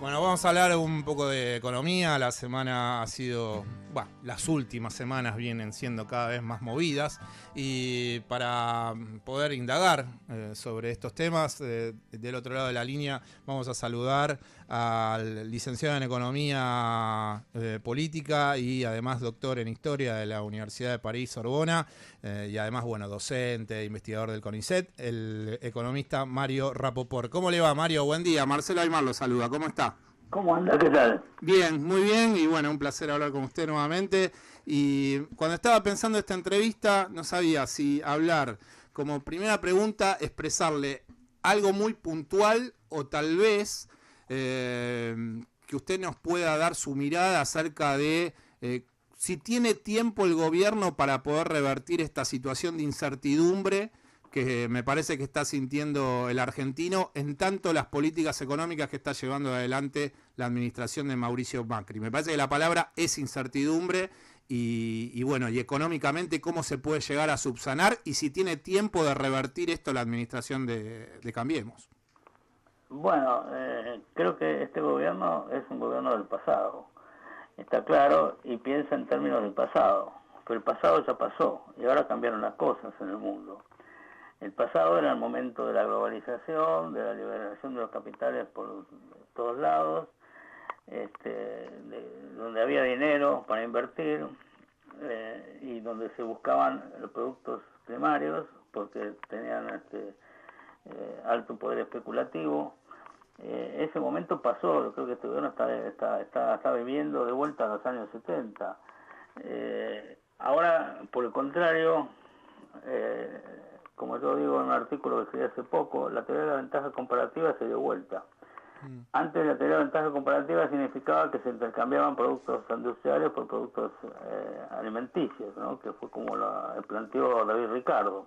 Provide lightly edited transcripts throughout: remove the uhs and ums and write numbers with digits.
Bueno, vamos a hablar un poco de economía. La semana ha sido, bueno, las últimas semanas vienen siendo cada vez más movidas y para poder indagar sobre estos temas, del otro lado de la línea vamos a saludar al licenciado en Economía Política y además doctor en Historia de la Universidad de París-Sorbona y además, bueno, docente, investigador del CONICET, el economista Mario Rapoport. ¿Cómo le va, Mario? Buen día. Marcelo Aymar lo saluda. ¿Cómo está? ¿Cómo anda? ¿Qué tal? Bien, muy bien, y bueno, un placer hablar con usted nuevamente. Y cuando estaba pensando esta entrevista, no sabía si hablar como primera pregunta, expresarle algo muy puntual o tal vez que usted nos pueda dar su mirada acerca de si tiene tiempo el gobierno para poder revertir esta situación de incertidumbre que me parece que está sintiendo el argentino en tanto las políticas económicas que está llevando adelante la administración de Mauricio Macri. Me parece que la palabra es incertidumbre y bueno, y económicamente cómo se puede llegar a subsanar y si tiene tiempo de revertir esto la administración de Cambiemos. Bueno, creo que este gobierno es un gobierno del pasado, está claro, y piensa en términos del pasado, pero el pasado ya pasó y ahora cambiaron las cosas en el mundo. El pasado era el momento de la globalización, de la liberación de los capitales por todos lados, donde había dinero para invertir y donde se buscaban los productos primarios porque tenían alto poder especulativo. Ese momento pasó. Yo creo que este gobierno está viviendo de vuelta a los años 70. Ahora, por el contrario, como yo digo en un artículo que escribí hace poco, la teoría de la ventaja comparativa se dio vuelta. Antes la teoría de la ventaja comparativa significaba que se intercambiaban productos industriales por productos alimenticios, ¿no? Que fue como planteó David Ricardo.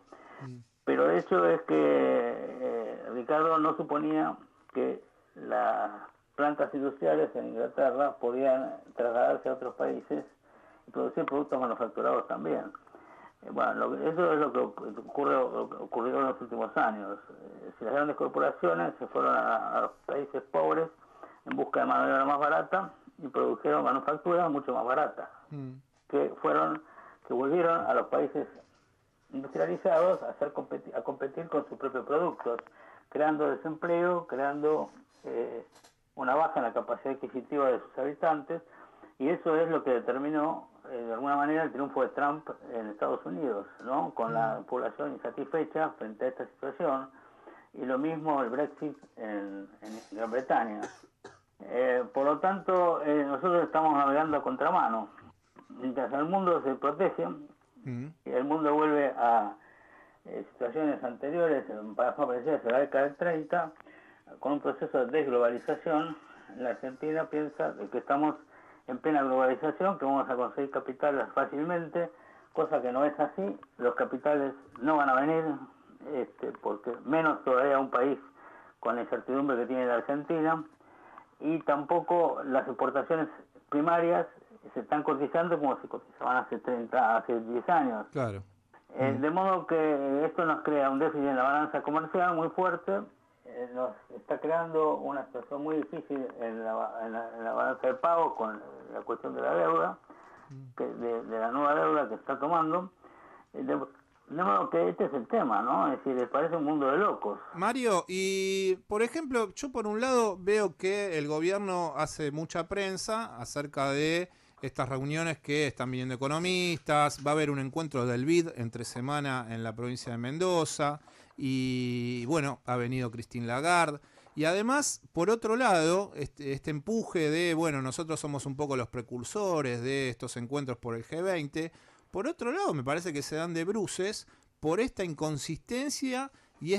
Pero el hecho es que Ricardo no suponía que las plantas industriales en Inglaterra podían trasladarse a otros países y producir productos manufacturados también. Bueno, eso es lo que ocurrió en los últimos años. Si las grandes corporaciones se fueron a los países pobres en busca de mano de obra más barata y produjeron manufacturas mucho más baratas, que volvieron a los países industrializados a competir con sus propios productos, creando desempleo, creando una baja en la capacidad adquisitiva de sus habitantes, y eso es lo que determinó de alguna manera el triunfo de Trump en Estados Unidos, ¿no? Con la población insatisfecha frente a esta situación, y lo mismo el Brexit en Gran Bretaña. Por lo tanto, nosotros estamos navegando a contramano. Mientras el mundo se protege y el mundo vuelve a situaciones anteriores, para parecidas a la década del 30, con un proceso de desglobalización, la Argentina piensa que estamos en plena globalización, que vamos a conseguir capitales fácilmente, cosa que no es así. Los capitales no van a venir, porque menos todavía un país con la incertidumbre que tiene la Argentina, y tampoco las exportaciones primarias se están cotizando como se cotizaban hace 10 años. Claro. De modo que esto nos crea un déficit en la balanza comercial muy fuerte, nos está creando una situación muy difícil en la balanza de pago con la cuestión de la deuda, de la nueva deuda que está tomando. De modo que este es el tema, ¿no? Es decir, parece un mundo de locos. Mario, y por ejemplo, yo por un lado veo que el gobierno hace mucha prensa acerca de estas reuniones que están viniendo economistas. Va a haber un encuentro del BID entre semana en la provincia de Mendoza y bueno, ha venido Christine Lagarde. Y además, por otro lado, este empuje de, bueno, nosotros somos un poco los precursores de estos encuentros por el G20. Por otro lado, me parece que se dan de bruces por esta inconsistencia y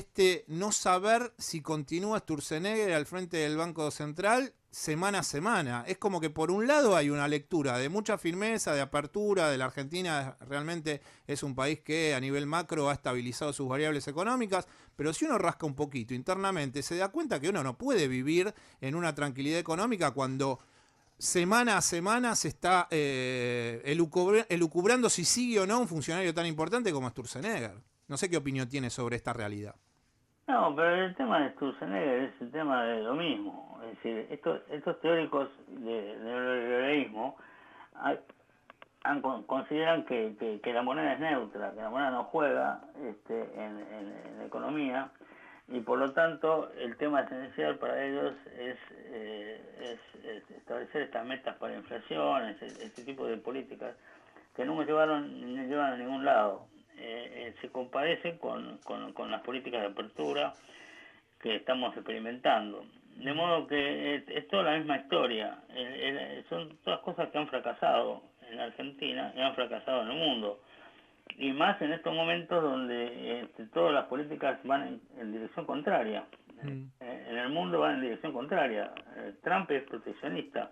no saber si continúa Sturzenegger al frente del Banco Central semana a semana. Es como que por un lado hay una lectura de mucha firmeza, de apertura, de la Argentina realmente es un país que a nivel macro ha estabilizado sus variables económicas, pero si uno rasca un poquito internamente se da cuenta que uno no puede vivir en una tranquilidad económica cuando semana a semana se está elucubrando si sigue o no un funcionario tan importante como Sturzenegger. No sé qué opinión tiene sobre esta realidad. No, pero el tema de Sturzenegger es el tema de lo mismo. Es decir, estos teóricos de neoliberalismo consideran que la moneda es neutra, que la moneda no juega en economía, y por lo tanto el tema esencial para ellos es establecer estas metas para inflación, este tipo de políticas que no llevan a ningún lado. Se compadecen con las políticas de apertura que estamos experimentando. De modo que es toda la misma historia. Son todas cosas que han fracasado en Argentina y han fracasado en el mundo. Y más en estos momentos donde todas las políticas van en dirección contraria. En el mundo van en dirección contraria. Trump es proteccionista,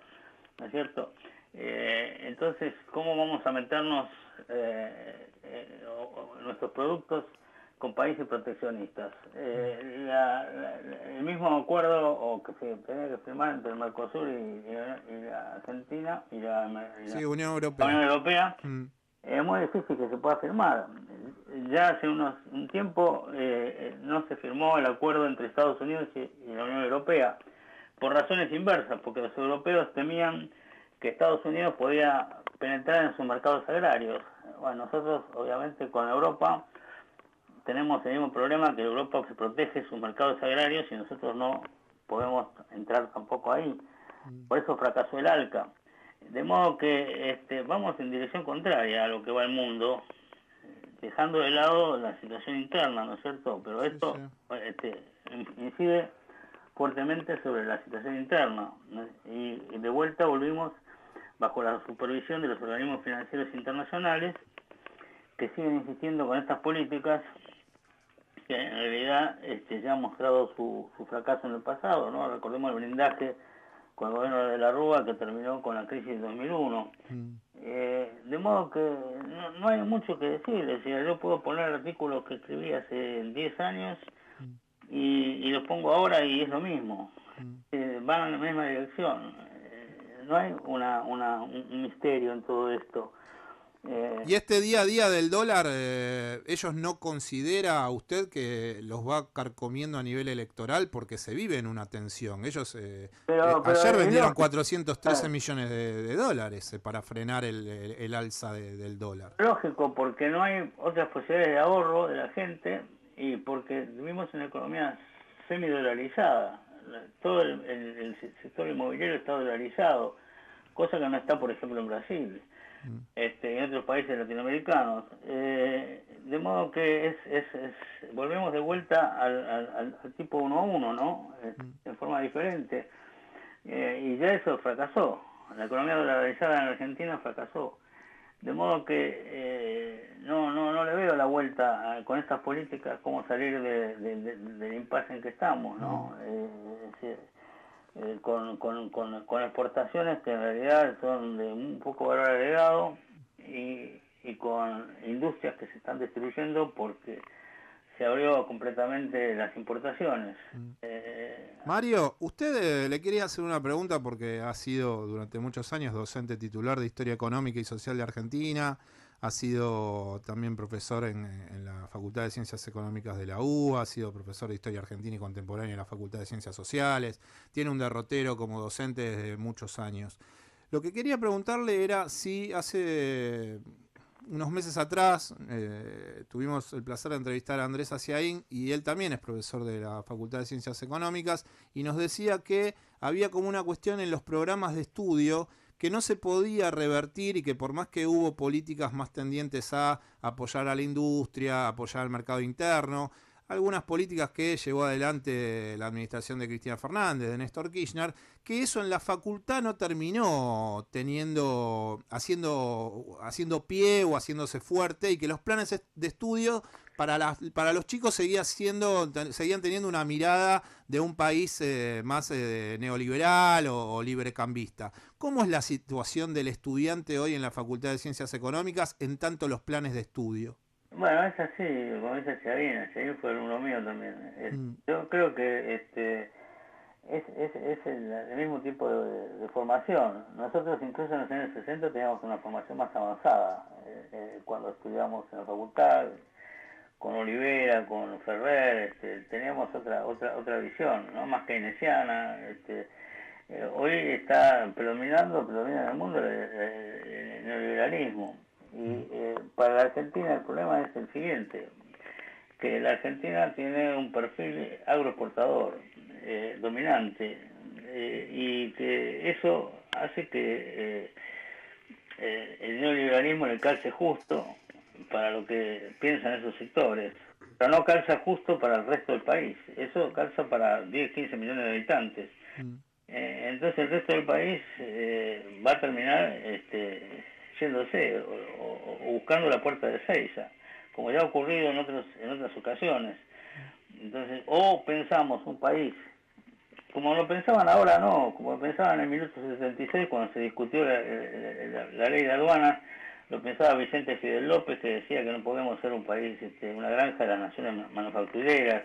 ¿no es cierto? Entonces, ¿cómo vamos a meternos nuestros productos con países proteccionistas? El mismo acuerdo que se tenía que firmar entre el Mercosur y la Argentina y Sí, Unión Europea. La Unión Europea es muy difícil que se pueda firmar. Ya hace un tiempo no se firmó el acuerdo entre Estados Unidos y la Unión Europea por razones inversas, porque los europeos temían que Estados Unidos podía penetrar en sus mercados agrarios. Bueno, nosotros obviamente con Europa tenemos el mismo problema, que Europa se protege sus mercados agrarios y nosotros no podemos entrar tampoco ahí. Por eso fracasó el ALCA. De modo que vamos en dirección contraria a lo que va el mundo, dejando de lado la situación interna, ¿no es cierto? Pero esto incide fuertemente sobre la situación interna, ¿no? Y de vuelta volvimos bajo la supervisión de los organismos financieros internacionales, que siguen insistiendo con estas políticas que en realidad ya han mostrado su fracaso en el pasado, ¿no? Recordemos el blindaje con el gobierno de la Rúa, que terminó con la crisis de 2001. De modo que no hay mucho que decir. Es decir, yo puedo poner artículos que escribí hace 10 años y los pongo ahora y es lo mismo. Van en la misma dirección. No hay un misterio en todo esto. Y este día a día del dólar, ¿ellos no considera a usted que los va carcomiendo a nivel electoral? Porque se vive en una tensión. Ellos ayer vendieron 413 millones de dólares para frenar el alza del dólar. Lógico, porque no hay otras posibilidades de ahorro de la gente y porque vivimos en una economía semidolarizada. Todo el sector inmobiliario está dolarizado, cosa que no está, por ejemplo, en Brasil. En otros países latinoamericanos, de modo que volvemos de vuelta al tipo 1 a 1, ¿no? En forma diferente, y ya eso fracasó. La economía dolarizada en Argentina fracasó, de modo que no le veo la vuelta con estas políticas, cómo salir del impasse en que estamos, ¿no? Con exportaciones que en realidad son de un poco valor agregado y con industrias que se están destruyendo porque se abrió completamente las importaciones. Mario, usted le quería hacer una pregunta porque ha sido durante muchos años docente titular de Historia Económica y Social de Argentina, ha sido también profesor en la Facultad de Ciencias Económicas de la UBA, ha sido profesor de Historia Argentina y Contemporánea en la Facultad de Ciencias Sociales, tiene un derrotero como docente desde muchos años. Lo que quería preguntarle era si hace unos meses atrás tuvimos el placer de entrevistar a Andrés Aciaín y él también es profesor de la Facultad de Ciencias Económicas y nos decía que había como una cuestión en los programas de estudio que no se podía revertir y que por más que hubo políticas más tendientes a apoyar a la industria, apoyar al mercado interno, algunas políticas que llevó adelante la administración de Cristina Fernández, de Néstor Kirchner, que eso en la facultad no terminó haciendo pie o haciéndose fuerte y que los planes de estudio para los chicos seguían teniendo una mirada de un país más neoliberal o librecambista. ¿Cómo es la situación del estudiante hoy en la Facultad de Ciencias Económicas en tanto los planes de estudio? Bueno, es así, como dice Ciavín fue alumno mío también. Yo creo que es el mismo tipo de formación. Nosotros incluso en los años 60 teníamos una formación más avanzada cuando estudiamos en la facultad, con Olivera, con Ferrer, teníamos otra visión, ¿no? Más keynesiana. Hoy predomina en el mundo el neoliberalismo. Y para la Argentina el problema es el siguiente, que la Argentina tiene un perfil agroexportador dominante, y que eso hace que el neoliberalismo le calce justo para lo que piensan esos sectores, pero no calza justo para el resto del país. Eso calza para 10, 15 millones de habitantes. Entonces el resto del país va a terminar yéndose o buscando la puerta de Seiza, como ya ha ocurrido en otras ocasiones. Entonces, o pensamos un país como lo pensaban ahora, no, como lo pensaban en 1876 cuando se discutió la ley de aduanas. Lo pensaba Vicente Fidel López, que decía que no podemos ser un país, una granja de las naciones manufactureras,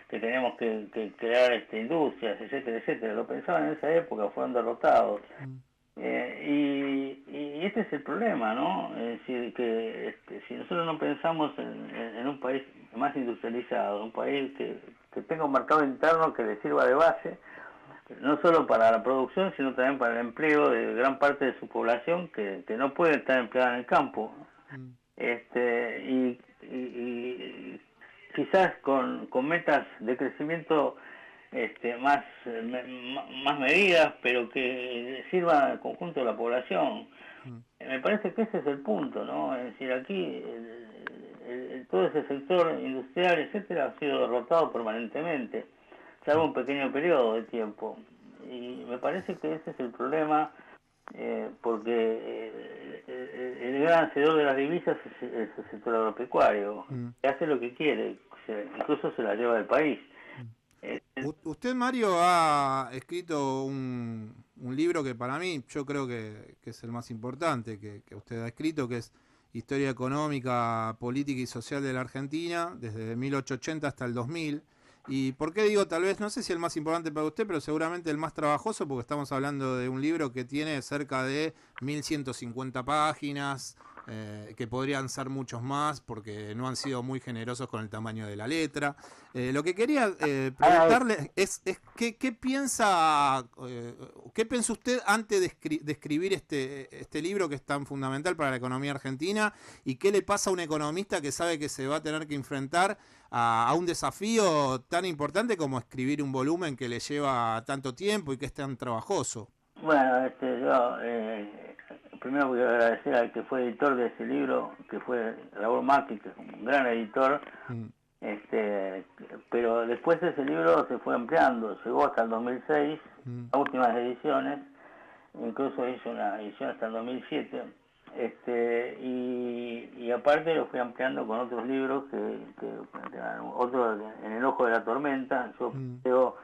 que tenemos que crear industrias, etcétera, etcétera. Lo pensaban en esa época, fueron derrotados. Y este es el problema, ¿no? Es decir, que si nosotros no pensamos en un país más industrializado, un país que tenga un mercado interno que le sirva de base, no solo para la producción, sino también para el empleo de gran parte de su población que no puede estar empleada en el campo. Y quizás con metas de crecimiento más medidas, pero que sirvan al conjunto de la población. Me parece que ese es el punto, ¿no? Es decir, aquí todo ese sector industrial, etcétera, ha sido derrotado permanentemente, salvo un pequeño periodo de tiempo. Y me parece que ese es el problema, porque el gran hacedor de las divisas es el sector agropecuario, que hace lo que quiere, incluso se la lleva del país. Usted, Mario, ha escrito un libro que para mí yo creo que es el más importante que usted ha escrito, que es Historia Económica, Política y Social de la Argentina, desde 1880 hasta el 2000. ¿Y por qué digo tal vez, no sé si el más importante para usted, pero seguramente el más trabajoso, porque estamos hablando de un libro que tiene cerca de 1150 páginas, que podrían ser muchos más, porque no han sido muy generosos con el tamaño de la letra. Lo que quería preguntarle es ¿qué piensa usted antes de escribir este libro que es tan fundamental para la economía argentina? ¿Y qué le pasa a un economista que sabe que se va a tener que enfrentar a un desafío tan importante como escribir un volumen que le lleva tanto tiempo y que es tan trabajoso? Bueno, yo primero voy a agradecer al que fue editor de ese libro, que fue Raúl Macri, que es un gran editor. Pero después ese libro se fue ampliando, llegó hasta el 2006, las últimas ediciones, incluso hizo una edición hasta el 2007. Y aparte lo fui ampliando con otros libros, otro en el ojo de la tormenta. Yo creo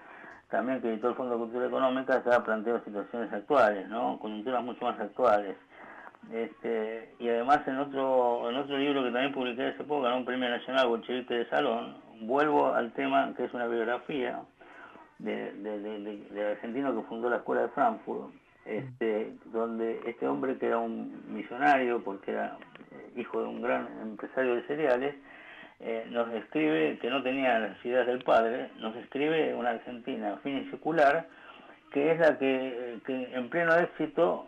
también que editó el Fondo de Cultura Económica, ya planteó situaciones actuales, ¿no? Coyunturas mucho más actuales. Y además en otro libro que también publiqué hace poco, ganó un premio nacional, Bolchevique de Salón, vuelvo al tema que es una biografía del argentino que fundó la Escuela de Frankfurt, donde este hombre, que era un millonario porque era hijo de un gran empresario de cereales, nos escribe, que no tenía las ideas del padre, nos escribe una Argentina fina y secular, que es la que en pleno éxito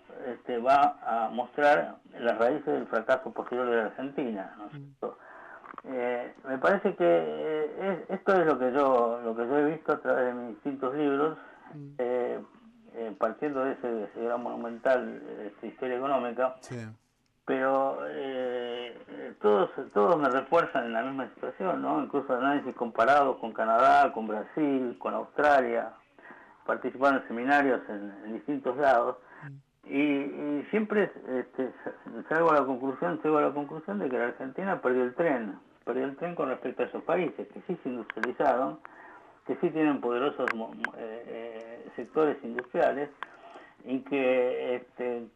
va a mostrar las raíces del fracaso posterior de la Argentina, ¿no es cierto? Me parece que esto es lo que yo he visto a través de mis distintos libros, partiendo de ese gran monumental Historia Económica. Sí. Pero todos me refuerzan en la misma situación, ¿no? Incluso análisis comparados con Canadá, con Brasil, con Australia, participando en seminarios en distintos lados, y siempre llego a la conclusión de que la Argentina perdió el tren con respecto a esos países que sí se industrializaron, que sí tienen poderosos sectores industriales, y que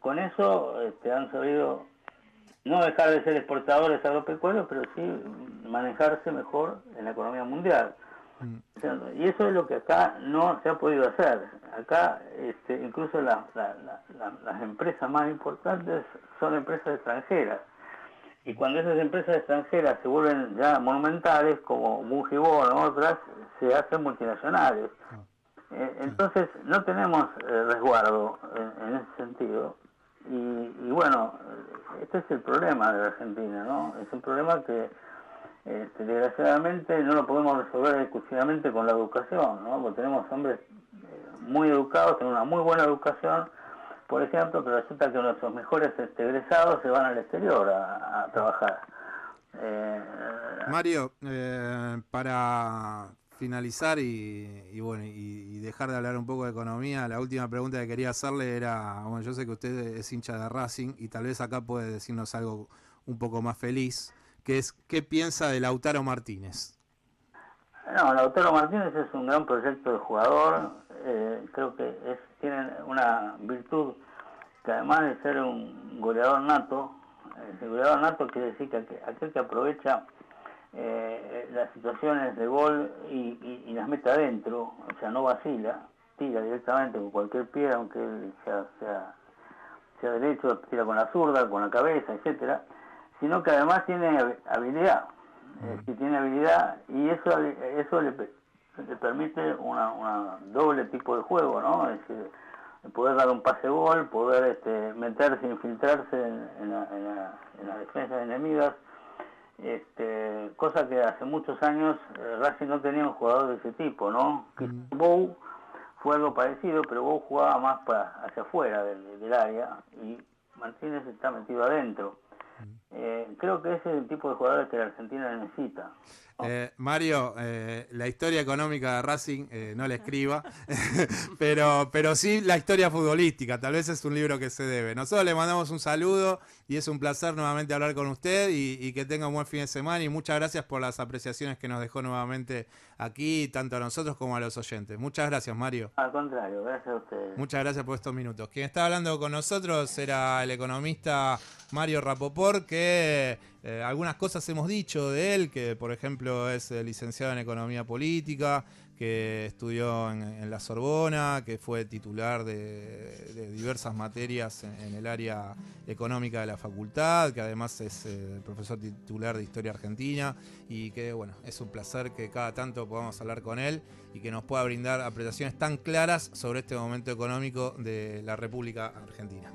con eso han sabido no dejar de ser exportadores agropecuarios, pero sí manejarse mejor en la economía mundial. Y eso es lo que acá no se ha podido hacer. Acá incluso las empresas más importantes son empresas extranjeras. Y cuando esas empresas extranjeras se vuelven ya monumentales, como Mujibón o otras, se hacen multinacionales. Entonces no tenemos resguardo en ese sentido. Y bueno, este es el problema de la Argentina, ¿no? Es un problema que desgraciadamente no lo podemos resolver exclusivamente con la educación, ¿no? Porque tenemos hombres muy educados, tienen una muy buena educación, por ejemplo, pero resulta que nuestros mejores egresados se van al exterior a trabajar. Mario, para finalizar bueno, y dejar de hablar un poco de economía, la última pregunta que quería hacerle era, bueno, yo sé que usted es hincha de Racing y tal vez acá puede decirnos algo un poco más feliz, que es, ¿qué piensa de Lautaro Martínez? No, Lautaro Martínez es un gran proyecto de jugador, creo que tiene una virtud que además de ser un goleador nato, el goleador nato quiere decir que aquel que aprovecha las situaciones de gol y las mete adentro, o sea, no vacila, tira directamente con cualquier pie, aunque él sea derecho, tira con la zurda, con la cabeza, etcétera, sino que además tiene habilidad, tiene habilidad y eso le permite una doble tipo de juego, ¿no? Es decir, poder dar un pase gol, poder meterse, infiltrarse en las defensas enemigas, cosa que hace muchos años Racing no tenía un jugador de ese tipo, ¿no? Bou fue algo parecido, pero Bou jugaba más hacia afuera del área y Martínez está metido adentro. Creo que ese es el tipo de jugadores que la Argentina necesita. Mario, la historia económica de Racing no la escriba, pero sí la historia futbolística, tal vez es un libro que se debe. Nosotros le mandamos un saludo y es un placer nuevamente hablar con usted y que tenga un buen fin de semana y muchas gracias por las apreciaciones que nos dejó nuevamente aquí, tanto a nosotros como a los oyentes. Muchas gracias, Mario. Al contrario, gracias a ustedes. Muchas gracias por estos minutos. Quien está hablando con nosotros era el economista Mario Rapoport, que algunas cosas hemos dicho de él, que por ejemplo es licenciado en Economía Política, que estudió en la Sorbona, que fue titular de diversas materias en el área económica de la facultad, que además es profesor titular de Historia Argentina, y que bueno, es un placer que cada tanto podamos hablar con él y que nos pueda brindar apreciaciones tan claras sobre este momento económico de la República Argentina.